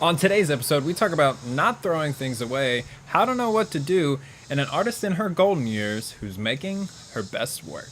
On today's episode, we talk about not throwing things away, how to know what to do, and an artist in her golden years who's making her best work.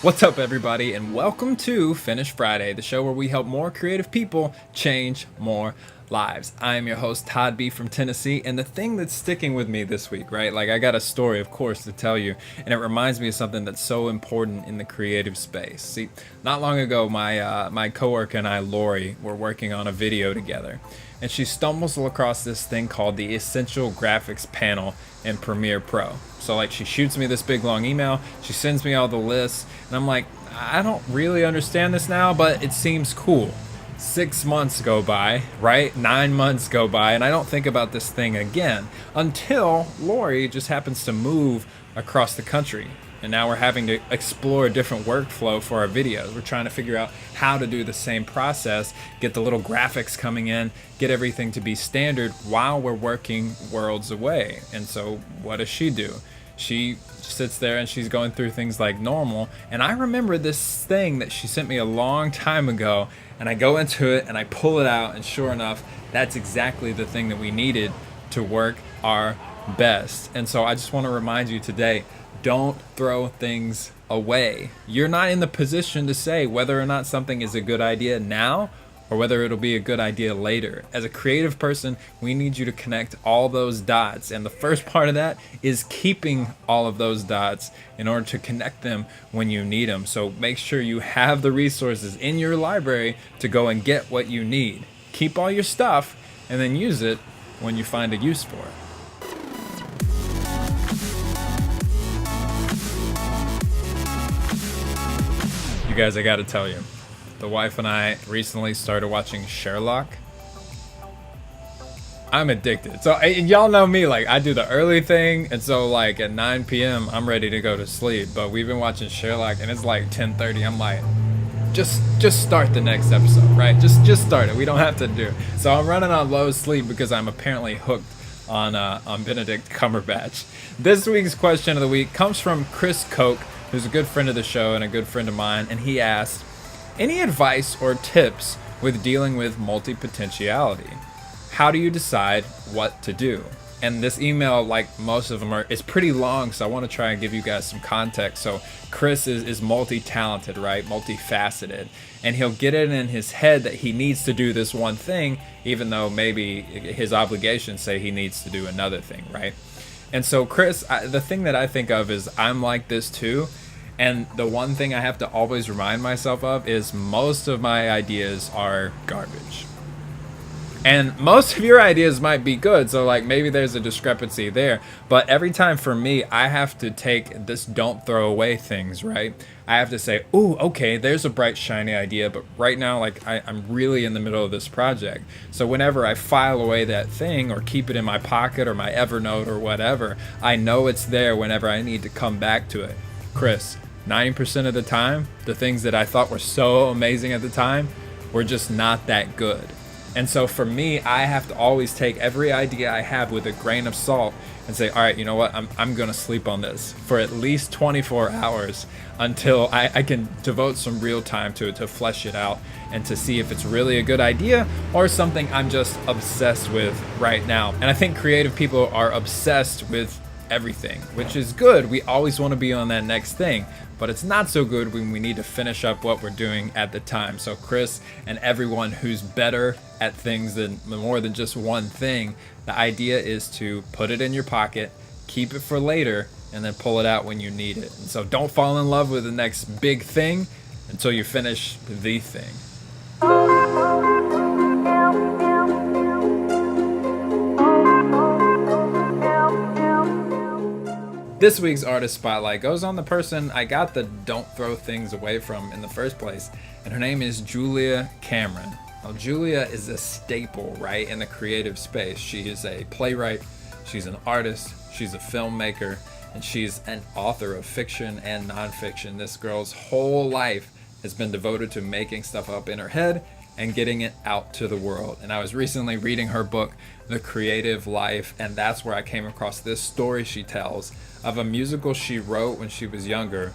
What's up, everybody, and welcome to Finish Friday, the show where we help more creative people change more lives. I am your host, Todd B from Tennessee, and the thing that's sticking with me this week, right? Like, I got a story, of course, to tell you, and it reminds me of something that's so important in the creative space. See, not long ago, my coworker and I, Lori, were working on a video together, and she stumbles across this thing called the Essential Graphics panel in Premiere Pro. So, like, she shoots me this big long email, she sends me all the lists, and I'm like, I don't really understand this now, but it seems cool. 6 months go by, right? 9 months go by, and I don't think about this thing again until Lori just happens to move across the country. And now we're having to explore a different workflow for our videos. We're trying to figure out how to do the same process, get the little graphics coming in, get everything to be standard while we're working worlds away. And so what does she do? She sits there and she's going through things like normal. And I remember this thing that she sent me a long time ago, and I go into it and I pull it out, and sure enough, that's exactly the thing that we needed to work our best. And so I just want to remind you today, don't throw things away. You're not in the position to say whether or not something is a good idea now or whether it'll be a good idea later. As a creative person, we need you to connect all those dots. And the first part of that is keeping all of those dots in order to connect them when you need them. So make sure you have the resources in your library to go and get what you need. Keep all your stuff and then use it when you find a use for it. You guys, I gotta tell you, the wife and I recently started watching Sherlock. I'm addicted. So y'all know me, like, I do the early thing, and so like at 9 p.m. I'm ready to go to sleep. But we've been watching Sherlock and it's like 10:30. I'm like, just start the next episode, right? Just start it. We don't have to do it. So I'm running on low sleep because I'm apparently hooked on Benedict Cumberbatch. This week's question of the week comes from Chris Koch, who's a good friend of the show and a good friend of mine, and he asked, any advice or tips with dealing with multi-potentiality? How do you decide what to do? And this email, like most of them is pretty long, so I want to try and give you guys some context. So Chris is multi-talented, right? Multifaceted. And he'll get it in his head that he needs to do this one thing, even though maybe his obligations say he needs to do another thing, right? And so Chris, the thing that I think of is I'm like this too. And the one thing I have to always remind myself of is most of my ideas are garbage. And most of your ideas might be good, so like maybe there's a discrepancy there. But every time for me, I have to take this don't throw away things, right? I have to say, ooh, okay, there's a bright, shiny idea, but right now, like I'm really in the middle of this project. So whenever I file away that thing or keep it in my pocket or my Evernote or whatever, I know it's there whenever I need to come back to it. Chris, 90% of the time, the things that I thought were so amazing at the time were just not that good. And so for me, I have to always take every idea I have with a grain of salt and say, all right, you know what, I'm going to sleep on this for at least 24 hours until I can devote some real time to it, to flesh it out and to see if it's really a good idea or something I'm just obsessed with right now. And I think creative people are obsessed with everything, which is good. We always want to be on that next thing, but it's not so good when we need to finish up what we're doing at the time. So Chris and everyone who's better at things than more than just one thing, the idea is to put it in your pocket, keep it for later, and then pull it out when you need it. And so don't fall in love with the next big thing until you finish the thing. This week's artist spotlight goes on the person I got the don't throw things away from in the first place, and her name is Julia Cameron. Now, Julia is a staple, right, in the creative space. She is a playwright, she's an artist, she's a filmmaker, and she's an author of fiction and nonfiction. This girl's whole life has been devoted to making stuff up in her head and getting it out to the world. And I was recently reading her book, The Creative Life, and that's where I came across this story she tells of a musical she wrote when she was younger,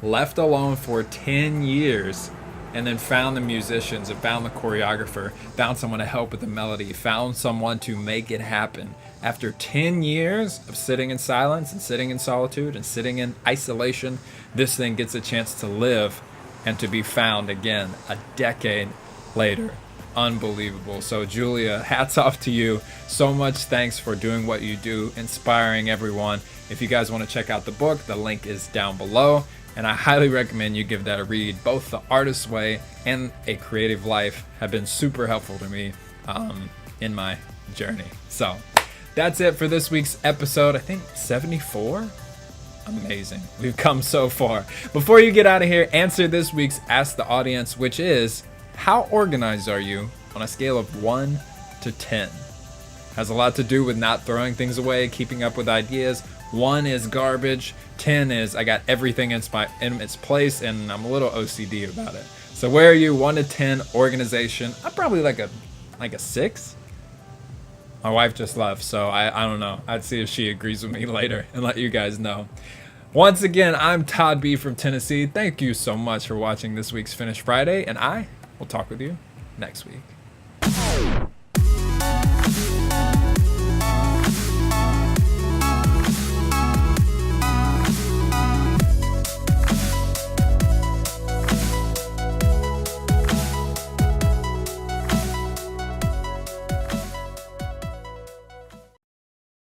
left alone for 10 years, and then found the musicians and found the choreographer, found someone to help with the melody, found someone to make it happen. After 10 years of sitting in silence and sitting in solitude and sitting in isolation, this thing gets a chance to live and to be found again a decade later. Unbelievable. So Julia, hats off to you. So much thanks for doing what you do, inspiring everyone. If you guys want to check out the book, the link is down below. And I highly recommend you give that a read. Both The Artist's Way and A Creative Life have been super helpful to me in my journey. So that's it for this week's episode. I think 74? Amazing. We've come so far. Before you get out of here, answer this week's Ask the Audience, which is, how organized are you on a scale of 1 to 10? Has a lot to do with not throwing things away, keeping up with ideas. 1 is garbage. 10 is I got everything in its place, and I'm a little OCD about it. So where are you? 1 to 10 organization. I'm probably like a 6. My wife just left, so I don't know. I'd see if she agrees with me later and let you guys know. Once again, I'm Todd B from Tennessee. Thank you so much for watching this week's Finish Friday, and I will talk with you next week.